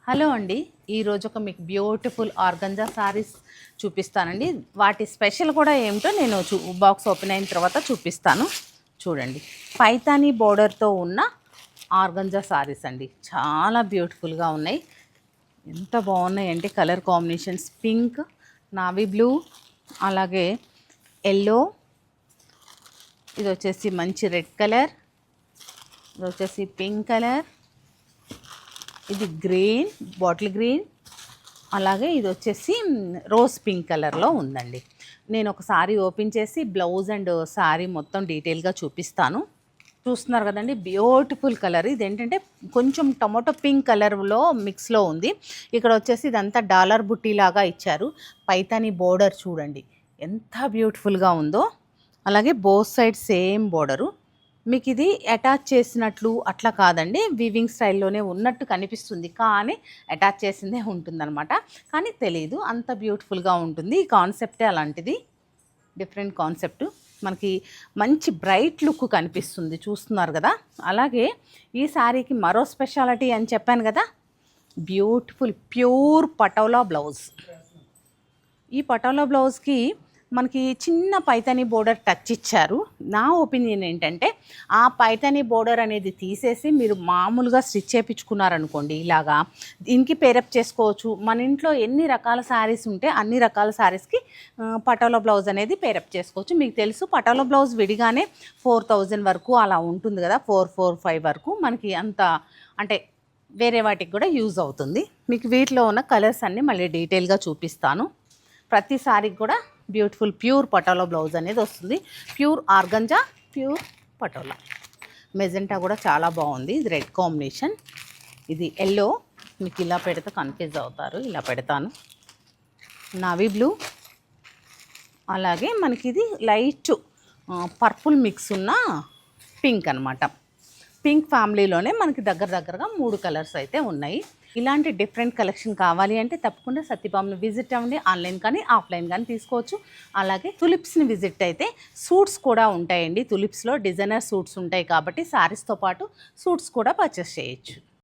Hello అండి, ఈరోజు ఒక మీకు బ్యూటిఫుల్ ఆర్గంజా సారీస్ చూపిస్తానండి. వాటి స్పెషల్ కూడా ఏమిటో నేను బాక్స్ ఓపెన్ అయిన తర్వాత చూపిస్తాను. చూడండి, పైతానీ బోర్డర్తో ఉన్న ఆర్గంజా సారీస్ అండి. చాలా బ్యూటిఫుల్గా ఉన్నాయి. ఎంత బాగున్నాయంటే colour combinations pink, navy blue, అలాగే ఎల్లో, ఇది వచ్చేసి మంచి రెడ్ కలర్, ఇది వచ్చేసి పింక్ కలర్, ఇది గ్రీన్, బాటిల్ గ్రీన్, అలాగే ఇది వచ్చేసి రోజ్ పింక్ కలర్లో ఉందండి. నేను ఒక సారీ ఓపెన్ చేసి బ్లౌజ్ అండ్ సారీ మొత్తం డీటెయిల్గా చూపిస్తాను. చూస్తున్నారు కదండి, బ్యూటిఫుల్ కలర్. ఇది ఏంటంటే కొంచెం టొమాటో పింక్ కలర్లో మిక్స్లో ఉంది. ఇక్కడ వచ్చేసి ఇదంతా డాలర్ బుట్టి లాగా ఇచ్చారు. పైతానీ బోర్డర్ చూడండి ఎంత బ్యూటిఫుల్గా ఉందో. అలాగే బోత్ సైడ్ సేమ్ బోర్డరు. మీకు ఇది అటాచ్ చేసినట్లు అట్లా కాదండి, వీవింగ్ స్టైల్లోనే ఉన్నట్టు కనిపిస్తుంది, కానీ అటాచ్ చేసిందే ఉంటుందన్నమాట. కానీ తెలీదు, అంత బ్యూటిఫుల్గా ఉంటుంది. ఈ కాన్సెప్టే అలాంటిది, డిఫరెంట్ కాన్సెప్ట్. మనకి మంచి బ్రైట్ లుక్ కనిపిస్తుంది, చూస్తున్నారు కదా. అలాగే ఈ శారీకి మరో స్పెషాలిటీ అని చెప్పాను కదా, బ్యూటిఫుల్ ప్యూర్ పటోలా బ్లౌజ్. ఈ పటోలా బ్లౌజ్కి మనకి చిన్న పైతానీ బోర్డర్ టచ్ ఇచ్చారు. నా ఒపీనియన్ ఏంటంటే ఆ పైతానీ బోర్డర్ అనేది తీసేసి మీరు మామూలుగా స్టిచ్ చేయించుకున్నారనుకోండి, ఇలాగా దీనికి పేరప్ చేసుకోవచ్చు. మన ఇంట్లో ఎన్ని రకాల శారీస్ ఉంటే అన్ని రకాల శారీస్కి పటోలా బ్లౌజ్ అనేది పేరప్ చేసుకోవచ్చు. మీకు తెలుసు, పటోలా బ్లౌజ్ విడిగానే 4000 వరకు అలా ఉంటుంది కదా, 445 వరకు. మనకి అంత అంటే వేరే వాటికి కూడా యూజ్ అవుతుంది. మీకు వీటిలో ఉన్న కలర్స్ అన్నీ మళ్ళీ డీటెయిల్గా చూపిస్తాను. ప్రతి సారీకి కూడా బ్యూటిఫుల్ ప్యూర్ పటోలా బ్లౌజ్ అనేది వస్తుంది. Pure organza, pure patola. Magenta కూడా చాలా బాగుంది, ఇది రెడ్ కాంబినేషన్, ఇది ఎల్లో. మీకు ఇలా పెడితే కన్ఫ్యూజ్ అవుతారు, ఇలా పెడతాను. నావీ బ్లూ, అలాగే మనకి ఇది లైట్ పర్పుల్ మిక్స్ ఉన్న పింక్ అనమాట. పింక్ ఫ్యామిలీలోనే మనకి దగ్గరగా 3 కలర్స్ అయితే ఉన్నాయి. ఇలాంటి డిఫరెంట్ కలెక్షన్ కావాలి అంటే తప్పకుండా సత్యభామని విజిట్ అవ్వండి. ఆన్లైన్ కానీ ఆఫ్లైన్ కానీ తీసుకోవచ్చు. అలాగే తులిప్స్ని విజిట్ అయితే సూట్స్ కూడా ఉంటాయండి. తులిప్స్లో డిజైనర్ సూట్స్ ఉంటాయి కాబట్టి శారీస్తో పాటు సూట్స్ కూడా పర్చేస్ చేయొచ్చు.